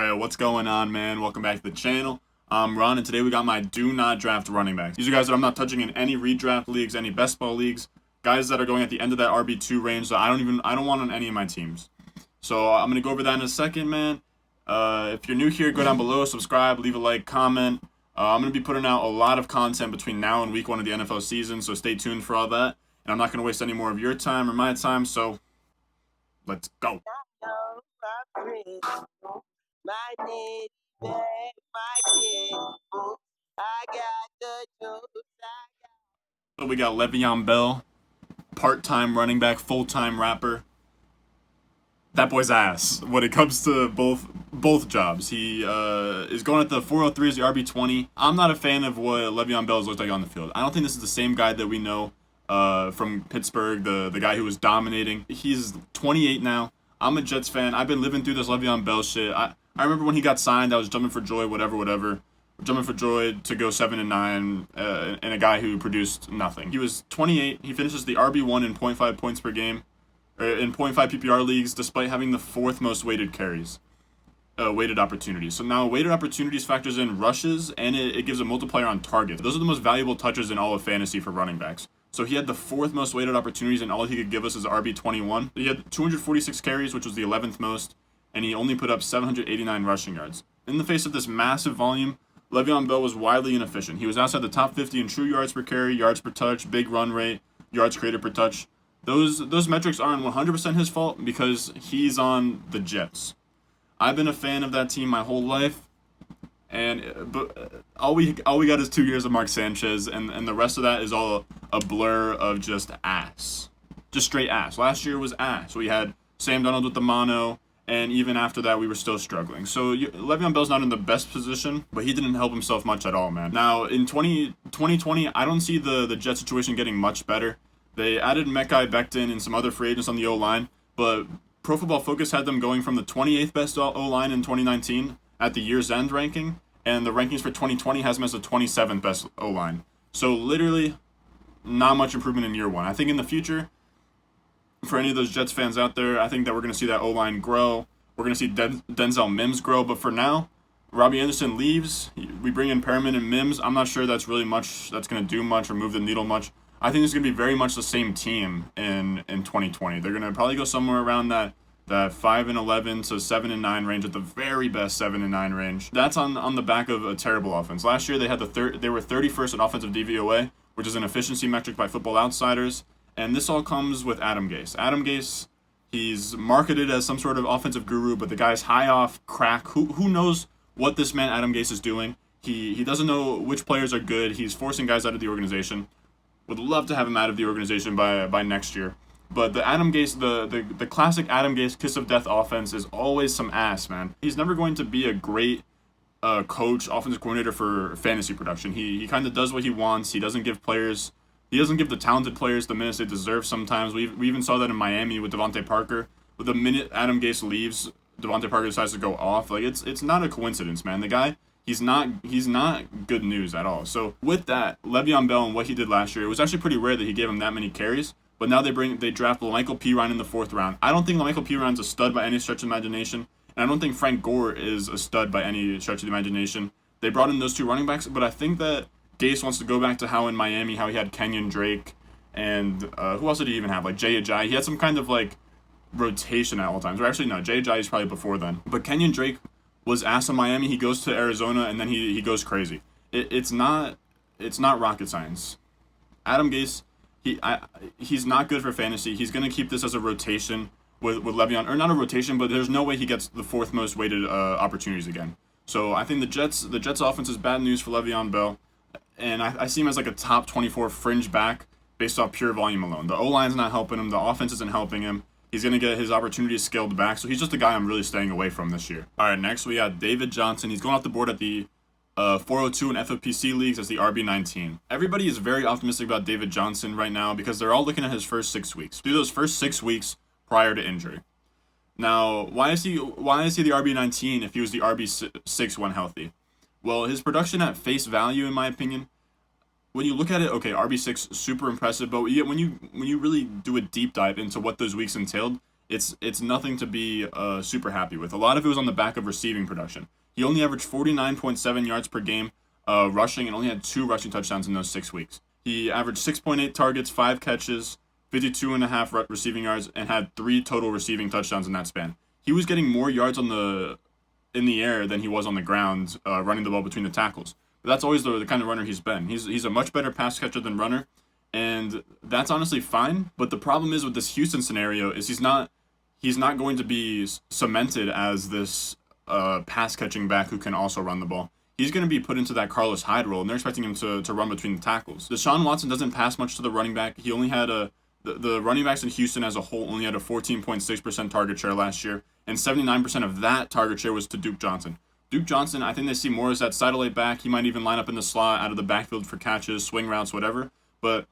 Alright, what's going on, man? Welcome back to the channel. I'm Ron, and today we got my do not draft running backs. These are guys that I'm not touching in any redraft leagues, any best ball leagues. Guys that are going at the end of that RB2 range that I don't want on any of my teams. So I'm gonna go over that in a second, man. If you're new here, go down below, subscribe, leave a like, comment. I'm gonna be putting out a lot of content between now and week 1 of the NFL season, so stay tuned for all that. And I'm not gonna waste any more of your time or my time, so let's go. My name is my kid. I got the juice. So we got Leveon Bell, part-time running back, full-time rapper. That boy's ass when it comes to both jobs. He is going at the 403 as the RB20. I'm not a fan of what Leveon Bell has looked like on the field. I don't think this is the same guy that we know from Pittsburgh, the guy who was dominating. He's 28 now. I'm a Jets fan. I've been living through this Leveon Bell shit. I remember when he got signed, I was jumping for joy, whatever. Jumping for joy to go 7-9, and a guy who produced nothing. He was 28. He finishes the RB1 in 0.5 points per game, or in 0.5 PPR leagues, despite having the 4th most weighted carries, weighted opportunities. So now weighted opportunities factors in rushes, and it gives a multiplier on targets. Those are the most valuable touches in all of fantasy for running backs. So he had the 4th most weighted opportunities, and all he could give us is RB21. He had 246 carries, which was the 11th most, and he only put up 789 rushing yards. In the face of this massive volume, Leveon Bell was widely inefficient. He was outside the top 50 in true yards per carry, yards per touch, big run rate, yards created per touch. Those metrics aren't 100% his fault because he's on the Jets. I've been a fan of that team my whole life. But all we got is 2 years of Mark Sanchez, and the rest of that is all a blur of just ass. Just straight ass. Last year was ass. We had Sam Darnold with the mono, and even after that, we were still struggling. So Le'Veon Bell's not in the best position, but he didn't help himself much at all, man. Now, in 2020, I don't see the Jet situation getting much better. They added Mekhi Becton and some other free agents on the O-line, but Pro Football Focus had them going from the 28th best O-line in 2019 at the year's end ranking, and the rankings for 2020 has them as the 27th best O-line. So literally, not much improvement in year 1. I think in the future, for any of those Jets fans out there, I think that we're going to see that O-line grow. We're going to see Denzel Mims grow. But for now, Robbie Anderson leaves. We bring in Perriman and Mims. I'm not sure that's really much that's going to do much or move the needle much. I think it's going to be very much the same team in 2020. They're going to probably go somewhere around that 5-11 to 7-9 range, at the very best 7-9 range. That's on the back of a terrible offense. Last year they had they were 31st in offensive DVOA, which is an efficiency metric by Football Outsiders. And this all comes with Adam Gase. Adam Gase, he's marketed as some sort of offensive guru, but the guy's high off crack. Who knows what this man Adam Gase is doing? He doesn't know which players are good. He's forcing guys out of the organization. Would love to have him out of the organization by next year. But the Adam Gase, the classic Adam Gase kiss of death offense is always some ass, man. He's never going to be a great coach, offensive coordinator for fantasy production. He kind of does what he wants. He doesn't give the talented players the minutes they deserve sometimes. We even saw that in Miami with Devontae Parker. With the minute Adam Gase leaves, Devontae Parker decides to go off. Like it's not a coincidence, man. The guy, he's not good news at all. So with that, Le'Veon Bell and what he did last year, it was actually pretty rare that he gave him that many carries. But now they draft La'Mical Pirine in the 4th round. I don't think La'Mical Pirine's a stud by any stretch of imagination, and I don't think Frank Gore is a stud by any stretch of the imagination. They brought in those 2 running backs, but I think that Gase wants to go back to how in Miami, how he had Kenyon Drake, and who else did he even have? Like Jay Ajayi. He had some kind of like rotation at all times. Or actually, no, Jay Ajayi is probably before then. But Kenyon Drake was asked in Miami. He goes to Arizona, and then he goes crazy. It's not rocket science. Adam Gase, he's not good for fantasy. He's going to keep this as a rotation with Le'Veon, or not a rotation, but there's no way he gets the 4th most weighted opportunities again. So I think the Jets offense is bad news for Le'Veon Bell. And I see him as like a top 24 fringe back based off pure volume alone. The O-line's not helping him. The offense isn't helping him. He's going to get his opportunities scaled back. So he's just a guy I'm really staying away from this year. All right, next we got David Johnson. He's going off the board at the 402 and FFPC leagues as the RB19. Everybody is very optimistic about David Johnson right now because they're all looking at his first 6 weeks. Do those first 6 weeks prior to injury. Now, why is he the RB19 if he was the RB6 when healthy? Well, his production at face value, in my opinion, when you look at it, okay, RB6, super impressive, but when you really do a deep dive into what those weeks entailed, it's nothing to be super happy with. A lot of it was on the back of receiving production. He only averaged 49.7 yards per game rushing and only had 2 rushing touchdowns in those 6 weeks. He averaged 6.8 targets, 5 catches, 52.5 receiving yards, and had 3 total receiving touchdowns in that span. He was getting more yards in the air than he was on the ground, running the ball between the tackles. But that's always the kind of runner he's been. He's a much better pass catcher than runner, and that's honestly fine. But the problem is with this Houston scenario is he's not going to be cemented as this pass catching back who can also run the ball. He's going to be put into that Carlos Hyde role, and they're expecting him to run between the tackles. Deshaun Watson doesn't pass much to the running back. He only had the running backs in Houston as a whole only had a 14.6% target share last year, and 79% of that target share was to Duke Johnson. Duke Johnson, I think they see more as that satellite back. He might even line up in the slot out of the backfield for catches, swing routes, whatever. But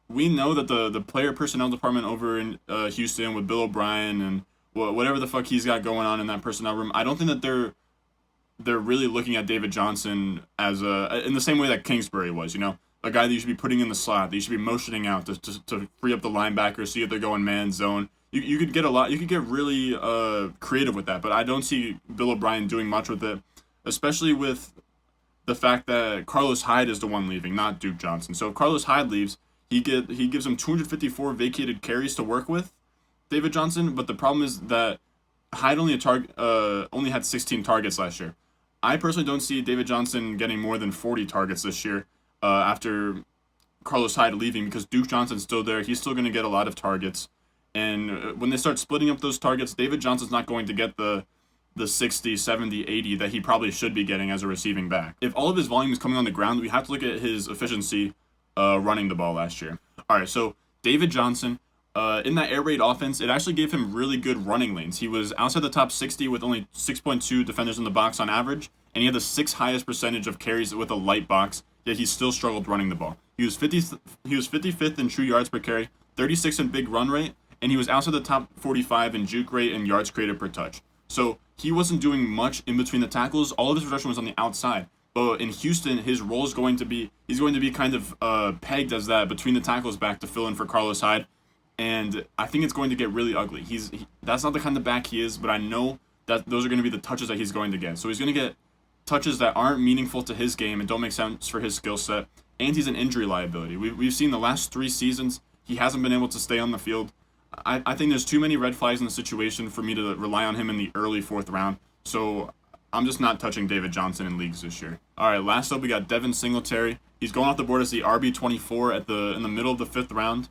we know that the player personnel department over in Houston with Bill O'Brien and whatever the fuck he's got going on in that personnel room, I don't think that they're really looking at David Johnson as in the same way that Kingsbury was, a guy that you should be putting in the slot, that you should be motioning out to free up the linebacker, see if they're going man zone. You could get really creative with that, but I don't see Bill O'Brien doing much with it, especially with the fact that Carlos Hyde is the one leaving, not Duke Johnson. So if Carlos Hyde leaves, he gives him 254 vacated carries to work with, David Johnson, but the problem is that Hyde only had 16 targets last year. I personally don't see David Johnson getting more than 40 targets this year after Carlos Hyde leaving, because Duke Johnson's still there. He's still going to get a lot of targets. And when they start splitting up those targets, David Johnson's not going to get the 60, 70, 80 that he probably should be getting as a receiving back. If all of his volume is coming on the ground, we have to look at his efficiency running the ball last year. All right, so David Johnson, in that air raid offense, it actually gave him really good running lanes. He was outside the top 60 with only 6.2 defenders in the box on average, and he had the 6th highest percentage of carries with a light box, yet he still struggled running the ball. He was 55th in true yards per carry, 36th in big run rate, and he was outside the top 45 in juke rate and yards created per touch. So he wasn't doing much in between the tackles. All of his production was on the outside. But in Houston, his role is going to be, he's going to be kind of pegged as that between the tackles back to fill in for Carlos Hyde. And I think it's going to get really ugly. That's not the kind of back he is, but I know that those are going to be the touches that he's going to get. So he's going to get touches that aren't meaningful to his game and don't make sense for his skill set. And he's an injury liability. We've seen the last 3 seasons, he hasn't been able to stay on the field. I think there's too many red flags in the situation for me to rely on him in the early 4th round. So I'm just not touching David Johnson in leagues this year. All right, last up we got Devin Singletary. He's going off the board as the RB24 in the middle of the 5th round.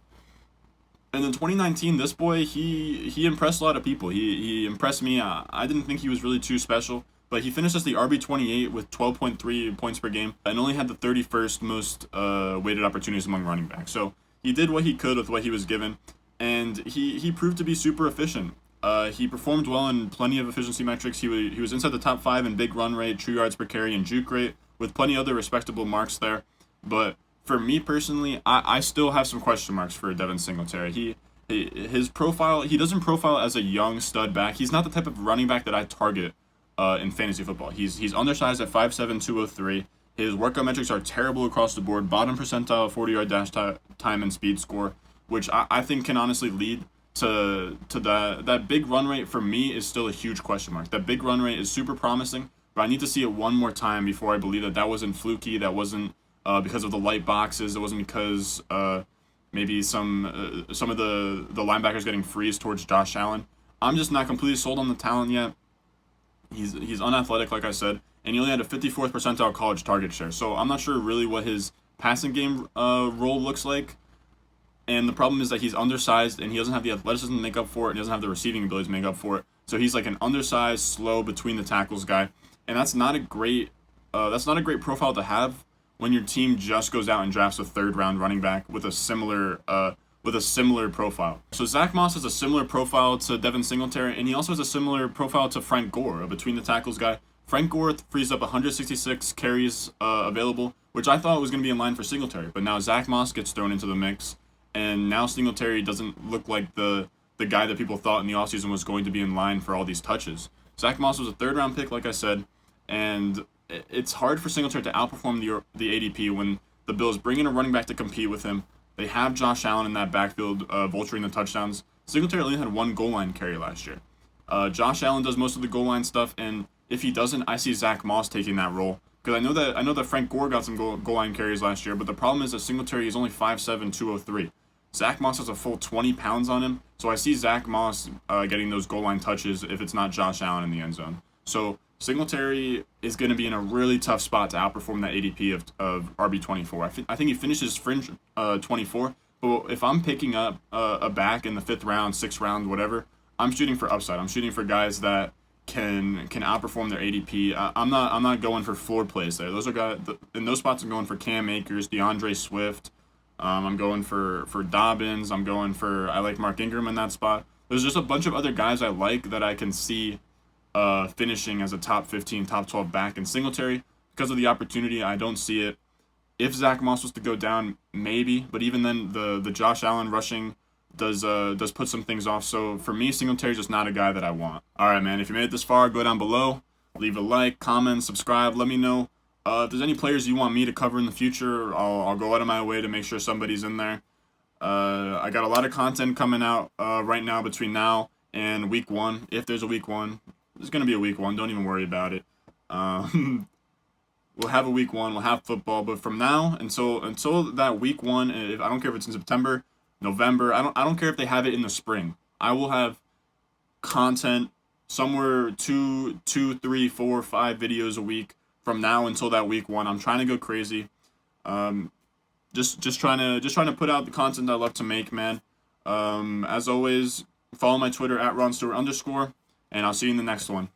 And in 2019, this boy, he impressed a lot of people. He impressed me. I didn't think he was really too special, but he finished as the RB28 with 12.3 points per game and only had the 31st most weighted opportunities among running backs. So he did what he could with what he was given, and he proved to be super efficient. He performed well in plenty of efficiency metrics. He was inside the top 5 in big run rate, true yards per carry, and juke rate, with plenty of other respectable marks there. But for me personally, I still have some question marks for Devin Singletary. His profile, he doesn't profile as a young stud back. He's not the type of running back that I target in fantasy football. He's undersized at 5'7", 203. His workout metrics are terrible across the board. Bottom percentile 40-yard dash time and speed score, which I think can honestly lead to that big run rate. For me, is still a huge question mark. That big run rate is super promising, but I need to see it one more time before I believe that wasn't fluky. That wasn't because of the light boxes. It wasn't because maybe some of the linebackers getting frees towards Josh Allen. I'm just not completely sold on the talent yet. He's unathletic, like I said, and he only had a 54th percentile college target share. So I'm not sure really what his passing game role looks like. And the problem is that he's undersized and he doesn't have the athleticism to make up for it, and he doesn't have the receiving ability to make up for it. So he's like an undersized, slow, between the tackles guy, and that's not a great profile to have when your team just goes out and drafts a 3rd round running back with a similar profile. So Zach Moss has a similar profile to Devin Singletary, and he also has a similar profile to Frank Gore, a between the tackles guy. Frank Gore frees up 166 carries available, which I thought was going to be in line for Singletary, but now Zach Moss gets thrown into the mix, and now Singletary doesn't look like the guy that people thought in the offseason was going to be in line for all these touches. Zach Moss was a 3rd round pick, like I said, and it's hard for Singletary to outperform the ADP when the Bills bring in a running back to compete with him. They have Josh Allen in that backfield, vulturing the touchdowns. Singletary only had 1 goal line carry last year. Josh Allen does most of the goal line stuff, and if he doesn't, I see Zach Moss taking that role. Because I know that Frank Gore got some goal line carries last year, but the problem is that Singletary is only 5'7", 203. Zach Moss has a full 20 pounds on him, so I see Zach Moss getting those goal line touches if it's not Josh Allen in the end zone. So Singletary is going to be in a really tough spot to outperform that ADP of RB24. I think he finishes fringe 24, but if I'm picking up a back in the 5th round, 6th round, whatever, I'm shooting for upside. I'm shooting for guys that can outperform their ADP. I'm not going for floor plays there. Those are guys in those spots. I'm going for Cam Akers, DeAndre Swift. I'm going for Dobbins. I like Mark Ingram in that spot. There's just a bunch of other guys I like that I can see finishing as a top 15, top 12 back. And Singletary, because of the opportunity, I don't see it. If Zach Moss was to go down, maybe. But even then, the Josh Allen rushing does put some things off. So for me, Singletary's just not a guy that I want. All right, man. If you made it this far, go down below, leave a like, comment, subscribe. Let me know if there's any players you want me to cover in the future. I'll go out of my way to make sure somebody's in there. I got a lot of content coming out right now between now and week 1. If there's a week 1, there's gonna be a week 1. Don't even worry about it. We'll have a week 1. We'll have football, but from now until that week 1, I don't care if it's in September, November. I don't care if they have it in the spring. I will have content somewhere 2, 3, 4, 5 videos a week from now until that week 1. I'm trying to go crazy. Just trying to put out the content I love to make, man. As always, follow my Twitter at @RonStewart_, and I'll see you in the next one.